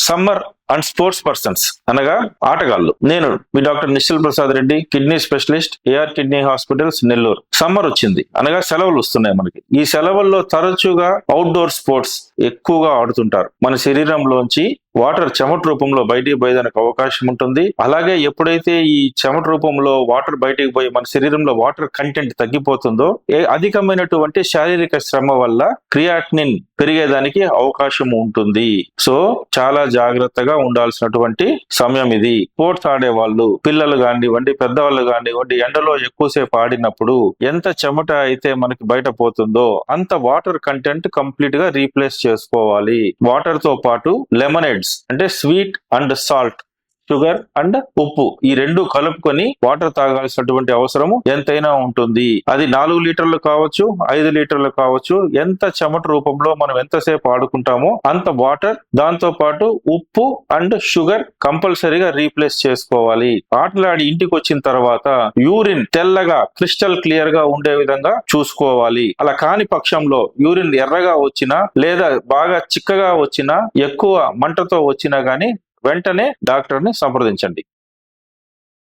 Summer and sports persons అనగా ఆటగాళ్లు. నేను మీ doctor Nischal Prasad Reddy, kidney specialist, AR kidney hospitals, Nellore. Summer వచ్చింది అనగా సెలవులు వస్తున్నాయి మనకి. ఈ సెలవుల్లో తరచుగా అవుట్డోర్ స్పోర్ట్స్ ఎక్కువగా ఆడుతుంటారు. మన శరీరంలోంచి వాటర్ చెమట రూపంలో బయటికి పోయేదానికి అవకాశం ఉంటుంది. అలాగే ఎప్పుడైతే ఈ చెమట రూపంలో వాటర్ బయటికి పోయి మన శరీరంలో వాటర్ కంటెంట్ తగ్గిపోతుందో, అధికమైనటువంటి శారీరక శ్రమ వల్ల క్రియాటినిన్ పెరిగేదానికి అవకాశం ఉంటుంది. సో చాలా జాగ్రత్తగా ఉండాల్సినటువంటి సమయం ఇది. స్పోర్ట్స్ ఆడే వాళ్ళు, పిల్లలు కానివ్వండి, పెద్దవాళ్ళు కానివ్వండి, ఎండలో ఎక్కువసేపు ఆడినప్పుడు ఎంత చెమట అయితే మనకి బయట పోతుందో అంత వాటర్ కంటెంట్ కంప్లీట్ గా రీప్లేస్ చేసుకోవాలి. వాటర్ తో పాటు లెమనేడ్స్ అంటే sweet and salt, sugar and ఉప్పు, ఈ రెండు కలుపుకొని వాటర్ తాగాల్సినటువంటి అవసరము ఎంతైనా ఉంటుంది. అది 4 లీటర్లు కావచ్చు, 5 లీటర్లు కావచ్చు. ఎంత చెమట రూపంలో మనం ఎంతసేపు ఆడుకుంటామో అంత వాటర్, దాంతో పాటు ఉప్పు అండ్ షుగర్ కంపల్సరీగా రీప్లేస్ చేసుకోవాలి. ఆటలాడి ఇంటికి వచ్చిన తర్వాత యూరిన్ తెల్లగా క్రిస్టల్ క్లియర్ గా ఉండే విధంగా చూసుకోవాలి. అలా కాని పక్షంలో యూరిన్ ఎర్రగా వచ్చినా లేదా బాగా చిక్కగా వచ్చినా, ఎక్కువ మంటతో వచ్చినా గానీ వెంటనే డాక్టర్ని సంప్రదించండి.